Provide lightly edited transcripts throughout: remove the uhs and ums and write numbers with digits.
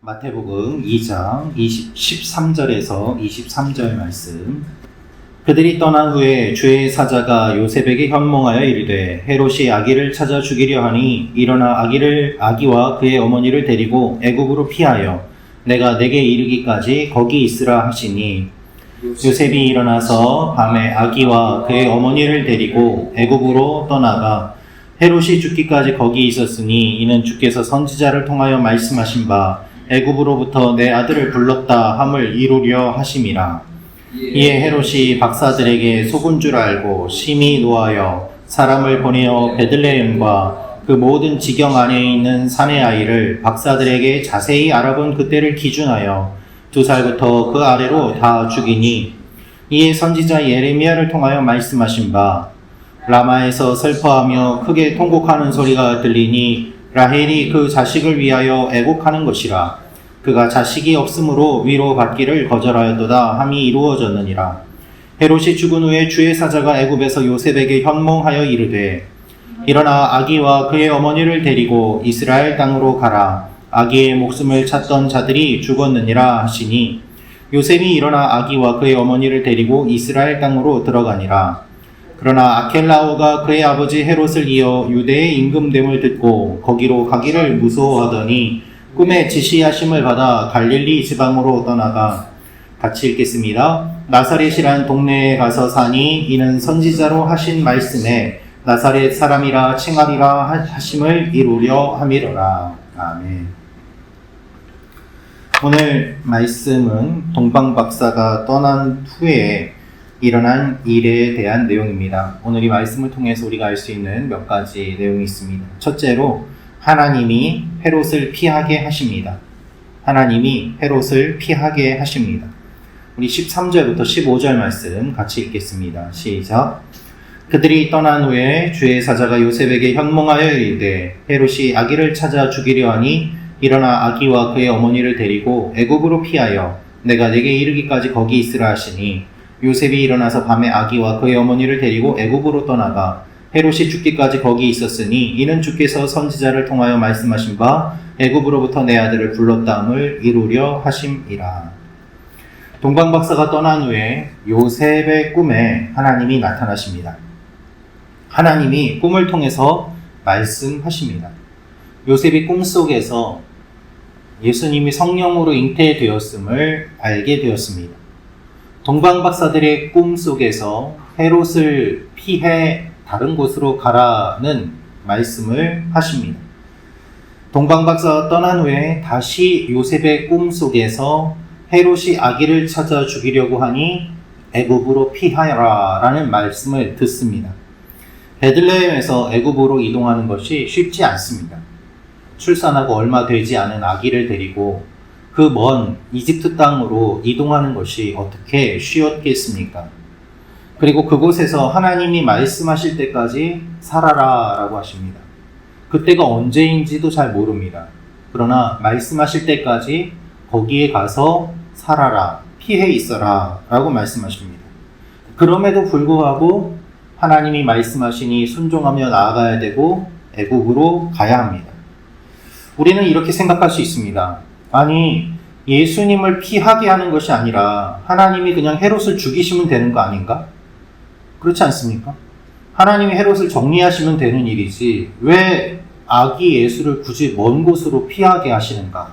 마태복음 2장 13절에서 23절 말씀. 그들이 떠난 후에 주의 사자가 요셉에게 현몽하여 이르되 헤롯이 아기를 찾아 죽이려 하니 일어나 아기와 그의 어머니를 데리고 애굽으로 피하여 내가 내게 이르기까지 거기 있으라 하시니 요셉이 일어나서 밤에 아기와 그의 어머니를 데리고 애굽으로 떠나가 헤롯이 죽기까지 거기 있었으니 이는 주께서 선지자를 통하여 말씀하신 바 애굽으로부터 내 아들을 불렀다 함을 이루려 하심이라. 이에 헤롯이 박사들에게 속은 줄 알고 심히 노하여 사람을 보내어 베들레헴과 그 모든 지경 안에 있는 산의 아이를 박사들에게 자세히 알아본 그때를 기준하여 2살부터 그 아래로 다 죽이니 이에 선지자 예레미야를 통하여 말씀하신 바 라마에서 슬퍼하며 크게 통곡하는 소리가 들리니 라헬이 그 자식을 위하여 애곡하는 것이라. 그가 자식이 없으므로 위로받기를 거절하였도다 함이 이루어졌느니라. 헤롯이 죽은 후에 주의 사자가 애굽에서 요셉에게 현몽하여 이르되 일어나 아기와 그의 어머니를 데리고 이스라엘 땅으로 가라. 아기의 목숨을 찾던 자들이 죽었느니라 하시니 요셉이 일어나 아기와 그의 어머니를 데리고 이스라엘 땅으로 들어가니라. 그러나 아켈라오가 그의 아버지 헤롯을 이어 유대의 임금됨을 듣고 거기로 가기를 무서워하더니 꿈에 지시하심을 받아 갈릴리 지방으로 떠나가. 같이 읽겠습니다. 나사렛이란 동네에 가서 사니 이는 선지자로 하신 말씀에 나사렛 사람이라 칭하리라 하심을 이루려 함이로라. 아멘. 오늘 말씀은 동방박사가 떠난 후에 일어난 일에 대한 내용입니다. 오늘 이 말씀을 통해서 우리가 알 수 있는 몇 가지 내용이 있습니다. 첫째로 하나님이 헤롯을 피하게 하십니다. 하나님이 헤롯을 피하게 하십니다. 우리 13절부터 15절 말씀 같이 읽겠습니다. 시작. 그들이 떠난 후에 주의 사자가 요셉에게 현몽하여 이르되 헤롯이 아기를 찾아 죽이려 하니 일어나 아기와 그의 어머니를 데리고 애굽으로 피하여 내가 내게 이르기까지 거기 있으라 하시니 요셉이 일어나서 밤에 아기와 그의 어머니를 데리고 애굽으로 떠나가 헤롯이 죽기까지 거기 있었으니 이는 주께서 선지자를 통하여 말씀하신 바 애굽으로부터 내 아들을 불렀다함을 이루려 하심이라. 동방박사가 떠난 후에 요셉의 꿈에 하나님이 나타나십니다. 하나님이 꿈을 통해서 말씀하십니다. 요셉이 꿈속에서 예수님이 성령으로 잉태되었음을 알게 되었습니다. 동방박사들의 꿈속에서 헤롯을 피해 다른 곳으로 가라는 말씀을 하십니다. 동방박사가 떠난 후에 다시 요셉의 꿈속에서 헤롯이 아기를 찾아 죽이려고 하니 애굽으로 피하여라 라는 말씀을 듣습니다. 베들레헴에서 애굽으로 이동하는 것이 쉽지 않습니다. 출산하고 얼마 되지 않은 아기를 데리고 그 먼 이집트 땅으로 이동하는 것이 어떻게 쉬웠겠습니까? 그리고 그곳에서 하나님이 말씀하실 때까지 살아라 라고 하십니다. 그때가 언제인지도 잘 모릅니다. 그러나 말씀하실 때까지 거기에 가서 살아라, 피해 있어라 라고 말씀하십니다. 그럼에도 불구하고 하나님이 말씀하시니 순종하며 나아가야 되고 애국으로 가야 합니다. 우리는 이렇게 생각할 수 있습니다. 아니, 예수님을 피하게 하는 것이 아니라 하나님이 그냥 헤롯을 죽이시면 되는 거 아닌가? 그렇지 않습니까? 하나님이 헤롯을 정리하시면 되는 일이지 왜 아기 예수를 굳이 먼 곳으로 피하게 하시는가?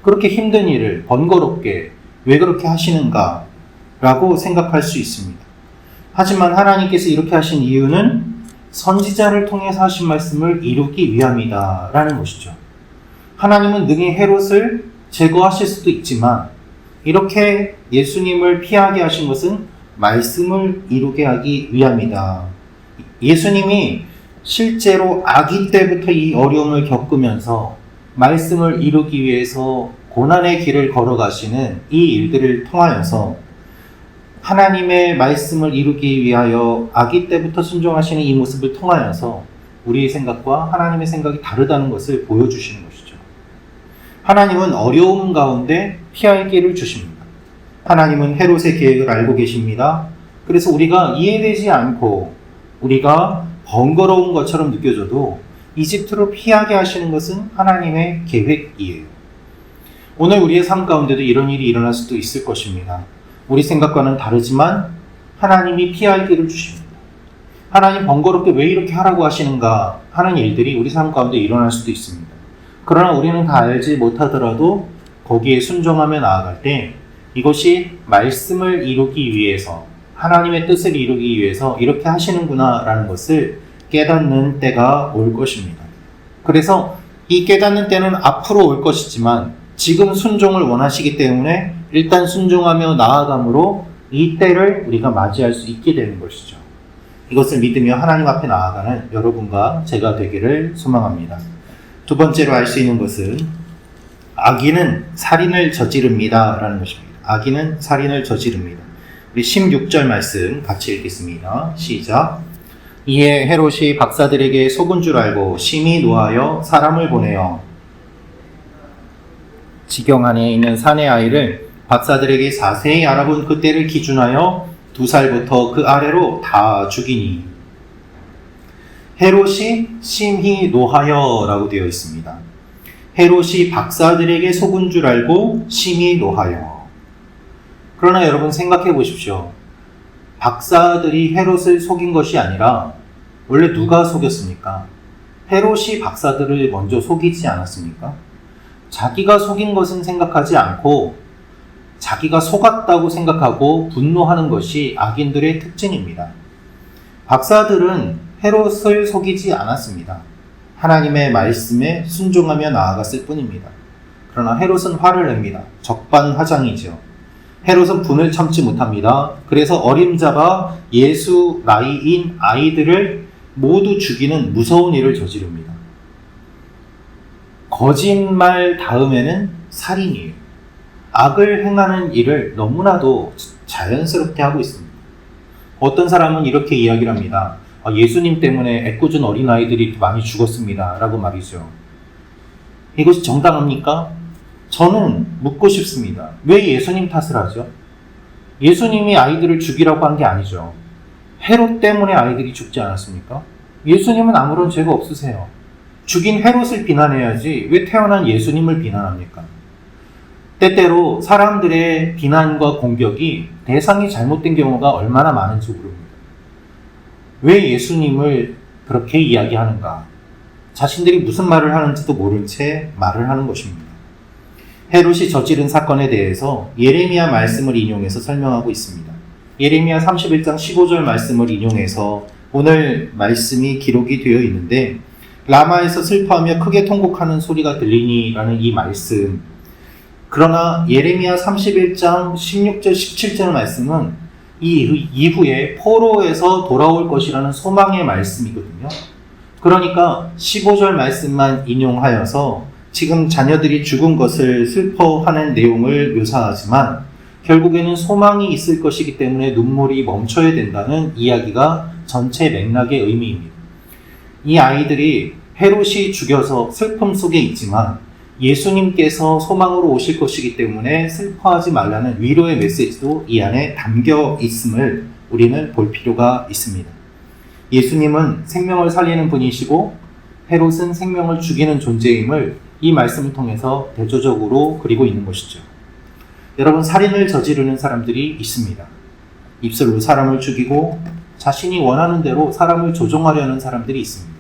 그렇게 힘든 일을 번거롭게 왜 그렇게 하시는가? 라고 생각할 수 있습니다. 하지만 하나님께서 이렇게 하신 이유는 선지자를 통해서 하신 말씀을 이루기 위함이다 라는 것이죠. 하나님은 능히 헤롯을 제거하실 수도 있지만 이렇게 예수님을 피하게 하신 것은 말씀을 이루게 하기 위함이다. 예수님이 실제로 아기 때부터 이 어려움을 겪으면서 말씀을 이루기 위해서 고난의 길을 걸어가시는 이 일들을 통하여서 하나님의 말씀을 이루기 위하여 아기 때부터 순종하시는 이 모습을 통하여서 우리의 생각과 하나님의 생각이 다르다는 것을 보여주시는 것이죠. 하나님은 어려움 가운데 피할 길을 주십니다. 하나님은 헤롯의 계획을 알고 계십니다. 그래서 우리가 이해되지 않고 우리가 번거로운 것처럼 느껴져도 이집트로 피하게 하시는 것은 하나님의 계획이에요. 오늘 우리의 삶 가운데도 이런 일이 일어날 수도 있을 것입니다. 우리 생각과는 다르지만 하나님이 피할 길을 주십니다. 하나님 번거롭게 왜 이렇게 하라고 하시는가 하는 일들이 우리 삶 가운데 일어날 수도 있습니다. 그러나 우리는 다 알지 못하더라도 거기에 순종하며 나아갈 때 이것이 말씀을 이루기 위해서, 하나님의 뜻을 이루기 위해서 이렇게 하시는구나 라는 것을 깨닫는 때가 올 것입니다. 그래서 이 깨닫는 때는 앞으로 올 것이지만 지금 순종을 원하시기 때문에 일단 순종하며 나아감으로 이 때를 우리가 맞이할 수 있게 되는 것이죠. 이것을 믿으며 하나님 앞에 나아가는 여러분과 제가 되기를 소망합니다. 두 번째로 알 수 있는 것은 악인은 살인을 저지릅니다 라는 것입니다. 악인은 살인을 저지릅니다. 우리 16절 말씀 같이 읽겠습니다. 시작. 이에 헤롯이 박사들에게 속은 줄 알고 심히 노하여 사람을 보내어 지경 안에 있는 사내 아이를 박사들에게 자세히 알아본 그때를 기준하여 2살부터 그 아래로 다 죽이니. 헤롯이 심히 노하여 라고 되어 있습니다. 헤롯이 박사들에게 속은 줄 알고 심히 노하여. 그러나 여러분 생각해 보십시오. 박사들이 헤롯을 속인 것이 아니라 원래 누가 속였습니까? 헤롯이 박사들을 먼저 속이지 않았습니까? 자기가 속인 것은 생각하지 않고 자기가 속았다고 생각하고 분노하는 것이 악인들의 특징입니다. 박사들은 헤롯을 속이지 않았습니다. 하나님의 말씀에 순종하며 나아갔을 뿐입니다. 그러나 헤롯은 화를 냅니다. 적반하장이죠. 헤롯은 분을 참지 못합니다. 그래서 어림잡아 예수 나이인 아이들을 모두 죽이는 무서운 일을 저지릅니다. 거짓말 다음에는 살인이에요. 악을 행하는 일을 너무나도 자연스럽게 하고 있습니다. 어떤 사람은 이렇게 이야기를 합니다. 예수님 때문에 애꿎은 어린아이들이 많이 죽었습니다 라고 말이죠. 이것이 정당합니까? 저는 묻고 싶습니다. 왜 예수님 탓을 하죠? 예수님이 아이들을 죽이라고 한 게 아니죠. 헤롯 때문에 아이들이 죽지 않았습니까? 예수님은 아무런 죄가 없으세요. 죽인 헤롯을 비난해야지 왜 태어난 예수님을 비난합니까? 때때로 사람들의 비난과 공격이 대상이 잘못된 경우가 얼마나 많은지 모릅니다. 왜 예수님을 그렇게 이야기하는가? 자신들이 무슨 말을 하는지도 모른 채 말을 하는 것입니다. 헤롯이 저지른 사건에 대해서 예레미야 말씀을 인용해서 설명하고 있습니다. 예레미야 31장 15절 말씀을 인용해서 오늘 말씀이 기록이 되어 있는데, 라마에서 슬퍼하며 크게 통곡하는 소리가 들리니 라는 이 말씀, 그러나 예레미야 31장 16절 17절 말씀은 이 이후에 포로에서 돌아올 것이라는 소망의 말씀이거든요. 그러니까 15절 말씀만 인용하여서 지금 자녀들이 죽은 것을 슬퍼하는 내용을 묘사하지만 결국에는 소망이 있을 것이기 때문에 눈물이 멈춰야 된다는 이야기가 전체 맥락의 의미입니다. 이 아이들이 헤롯이 죽여서 슬픔 속에 있지만 예수님께서 소망으로 오실 것이기 때문에 슬퍼하지 말라는 위로의 메시지도 이 안에 담겨 있음을 우리는 볼 필요가 있습니다. 예수님은 생명을 살리는 분이시고 헤롯은 생명을 죽이는 존재임을 이 말씀을 통해서 대조적으로 그리고 있는 것이죠. 여러분, 살인을 저지르는 사람들이 있습니다. 입술로 사람을 죽이고 자신이 원하는 대로 사람을 조종하려는 사람들이 있습니다.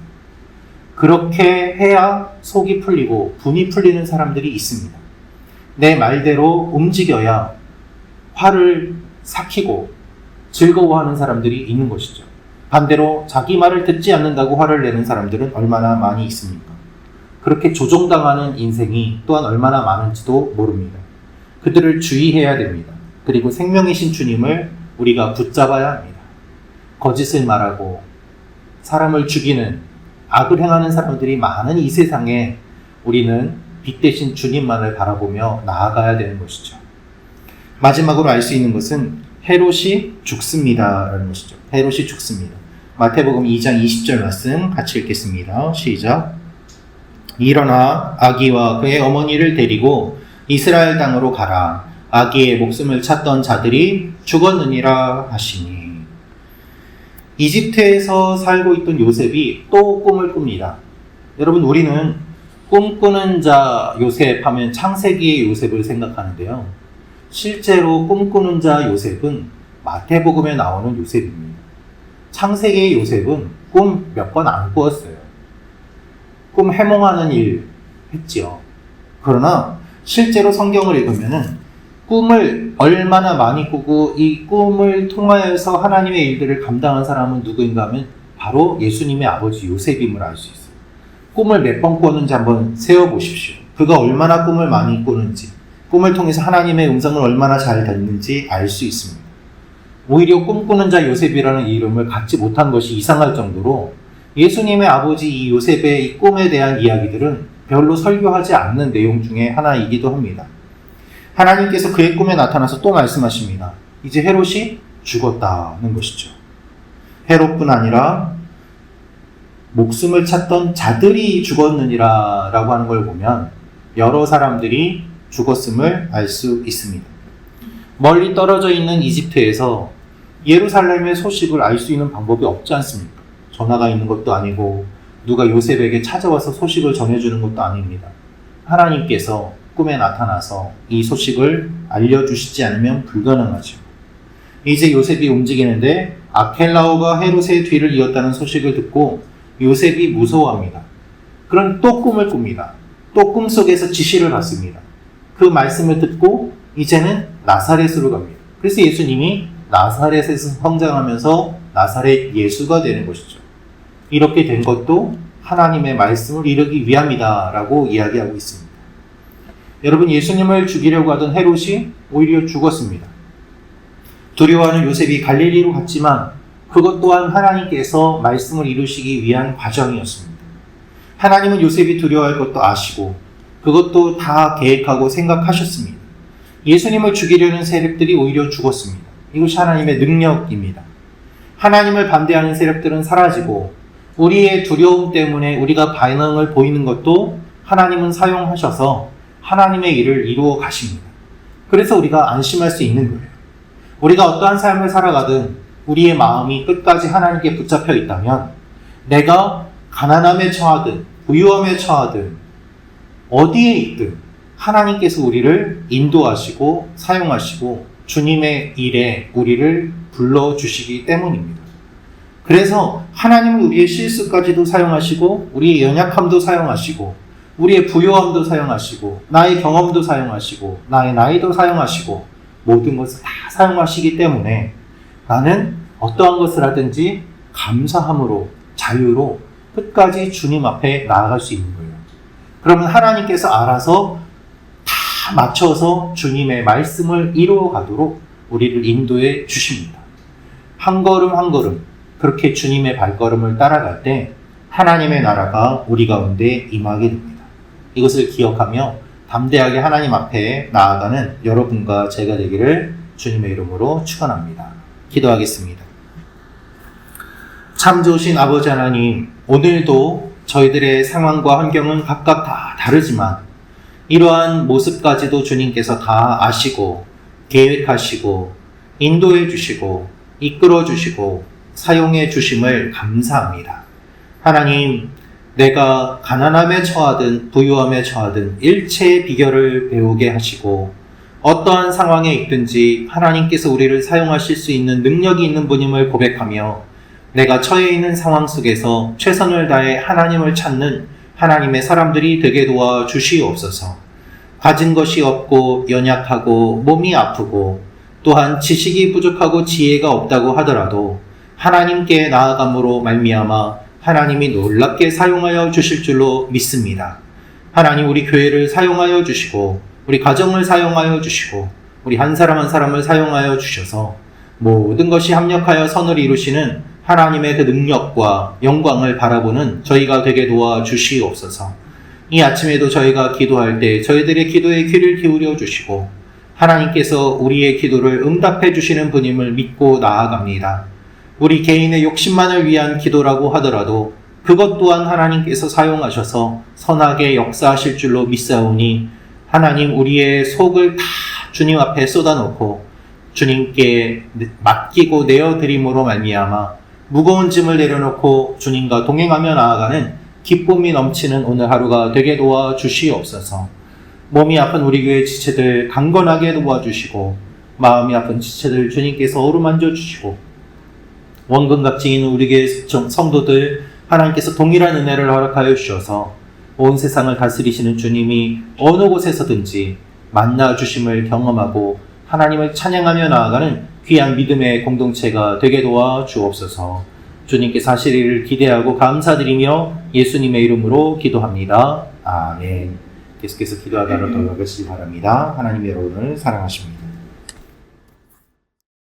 그렇게 해야 속이 풀리고 분이 풀리는 사람들이 있습니다. 내 말대로 움직여야 화를 삭히고 즐거워하는 사람들이 있는 것이죠. 반대로 자기 말을 듣지 않는다고 화를 내는 사람들은 얼마나 많이 있습니까? 그렇게 조종당하는 인생이 또한 얼마나 많은지도 모릅니다. 그들을 주의해야 됩니다. 그리고 생명이신 주님을 우리가 붙잡아야 합니다. 거짓을 말하고 사람을 죽이는 악을 행하는 사람들이 많은 이 세상에 우리는 빛 대신 주님만을 바라보며 나아가야 되는 것이죠. 마지막으로 알 수 있는 것은 헤롯이 죽습니다 라는 것이죠. 헤롯이 죽습니다. 마태복음 2장 20절 말씀 같이 읽겠습니다. 시작. 일어나 아기와 그의 어머니를 데리고 이스라엘 땅으로 가라. 아기의 목숨을 찾던 자들이 죽었느니라 하시니. 이집트에서 살고 있던 요셉이 또 꿈을 꿉니다. 여러분, 우리는 꿈꾸는 자 요셉 하면 창세기의 요셉을 생각하는데요. 실제로 꿈꾸는 자 요셉은 마태복음에 나오는 요셉입니다. 창세기의 요셉은 꿈 몇 번 안 꾸었어요. 꿈 해몽하는 일 했지요. 그러나 실제로 성경을 읽으면은 꿈을 얼마나 많이 꾸고 이 꿈을 통하여서 하나님의 일들을 감당한 사람은 누구인가 하면 바로 예수님의 아버지 요셉임을 알 수 있어요. 꿈을 몇 번 꾸었는지 한번 세어보십시오. 그가 얼마나 꿈을 많이 꾸는지, 꿈을 통해서 하나님의 음성을 얼마나 잘 듣는지 알 수 있습니다. 오히려 꿈꾸는 자 요셉이라는 이름을 갖지 못한 것이 이상할 정도로 예수님의 아버지 이 요셉의 이 꿈에 대한 이야기들은 별로 설교하지 않는 내용 중에 하나이기도 합니다. 하나님께서 그의 꿈에 나타나서 또 말씀하십니다. 이제 헤롯이 죽었다는 것이죠. 헤롯뿐 아니라 목숨을 찾던 자들이 죽었느니라 라고 하는 걸 보면 여러 사람들이 죽었음을 알 수 있습니다. 멀리 떨어져 있는 이집트에서 예루살렘의 소식을 알 수 있는 방법이 없지 않습니까? 전화가 있는 것도 아니고 누가 요셉에게 찾아와서 소식을 전해주는 것도 아닙니다. 하나님께서 꿈에 나타나서 이 소식을 알려주시지 않으면 불가능하죠. 이제 요셉이 움직이는데 아켈라오가 헤롯의 뒤를 이었다는 소식을 듣고 요셉이 무서워합니다. 그럼 또 꿈을 꿉니다. 또 꿈속에서 지시를 받습니다. 그 말씀을 듣고 이제는 나사렛으로 갑니다. 그래서 예수님이 나사렛에서 성장하면서 나사렛 예수가 되는 것이죠. 이렇게 된 것도 하나님의 말씀을 이루기 위함이다 라고 이야기하고 있습니다. 여러분, 예수님을 죽이려고 하던 헤롯이 오히려 죽었습니다. 두려워하는 요셉이 갈릴리로 갔지만 그것 또한 하나님께서 말씀을 이루시기 위한 과정이었습니다. 하나님은 요셉이 두려워할 것도 아시고 그것도 다 계획하고 생각하셨습니다. 예수님을 죽이려는 세력들이 오히려 죽었습니다. 이것이 하나님의 능력입니다. 하나님을 반대하는 세력들은 사라지고 우리의 두려움 때문에 우리가 반응을 보이는 것도 하나님은 사용하셔서 하나님의 일을 이루어 가십니다. 그래서 우리가 안심할 수 있는 거예요. 우리가 어떠한 삶을 살아가든 우리의 마음이 끝까지 하나님께 붙잡혀 있다면 내가 가난함에 처하든 부유함에 처하든 어디에 있든 하나님께서 우리를 인도하시고 사용하시고 주님의 일에 우리를 불러주시기 때문입니다. 그래서 하나님은 우리의 실수까지도 사용하시고 우리의 연약함도 사용하시고 우리의 부요함도 사용하시고 나의 경험도 사용하시고 나의 나이도 사용하시고 모든 것을 다 사용하시기 때문에 나는 어떠한 것을 하든지 감사함으로 자유로 끝까지 주님 앞에 나아갈 수 있는 거예요. 그러면 하나님께서 알아서 다 맞춰서 주님의 말씀을 이루어 가도록 우리를 인도해 주십니다. 한 걸음 한 걸음 그렇게 주님의 발걸음을 따라갈 때 하나님의 나라가 우리 가운데 임하게 됩니다. 이것을 기억하며 담대하게 하나님 앞에 나아가는 여러분과 제가 되기를 주님의 이름으로 축원합니다. 기도하겠습니다. 참 좋으신 아버지 하나님, 오늘도 저희들의 상황과 환경은 각각 다 다르지만 이러한 모습까지도 주님께서 다 아시고 계획하시고 인도해 주시고 이끌어 주시고 사용해 주심을 감사합니다. 하나님, 내가 가난함에 처하든 부유함에 처하든 일체의 비결을 배우게 하시고 어떠한 상황에 있든지 하나님께서 우리를 사용하실 수 있는 능력이 있는 분임을 고백하며 내가 처해 있는 상황 속에서 최선을 다해 하나님을 찾는 하나님의 사람들이 되게 도와 주시옵소서. 가진 것이 없고 연약하고 몸이 아프고 또한 지식이 부족하고 지혜가 없다고 하더라도 하나님께 나아감으로 말미암아 하나님이 놀랍게 사용하여 주실 줄로 믿습니다. 하나님, 우리 교회를 사용하여 주시고 우리 가정을 사용하여 주시고 우리 한 사람 한 사람을 사용하여 주셔서 모든 것이 합력하여 선을 이루시는 하나님의 그 능력과 영광을 바라보는 저희가 되게 도와주시옵소서. 이 아침에도 저희가 기도할 때 저희들의 기도에 귀를 기울여 주시고 하나님께서 우리의 기도를 응답해 주시는 분임을 믿고 나아갑니다. 우리 개인의 욕심만을 위한 기도라고 하더라도 그것 또한 하나님께서 사용하셔서 선하게 역사하실 줄로 믿사오니 하나님, 우리의 속을 다 주님 앞에 쏟아놓고 주님께 맡기고 내어드림으로 말미암아 무거운 짐을 내려놓고 주님과 동행하며 나아가는 기쁨이 넘치는 오늘 하루가 되게 도와주시옵소서. 몸이 아픈 우리 교회 지체들 강건하게 도와주시고 마음이 아픈 지체들 주님께서 어루만져 주시고 원근각지에 있는 우리 교회 성도들 하나님께서 동일한 은혜를 허락하여 주셔서 온 세상을 다스리시는 주님이 어느 곳에서든지 만나 주심을 경험하고 하나님을 찬양하며 나아가는 귀한 믿음의 공동체가 되게 도와주옵소서. 주님께서 하실 일을 기대하고 감사드리며 예수님의 이름으로 기도합니다. 아멘. 계속해서 기도하다가 돌아가시기 바랍니다. 하나님 여러분을 사랑하십니다.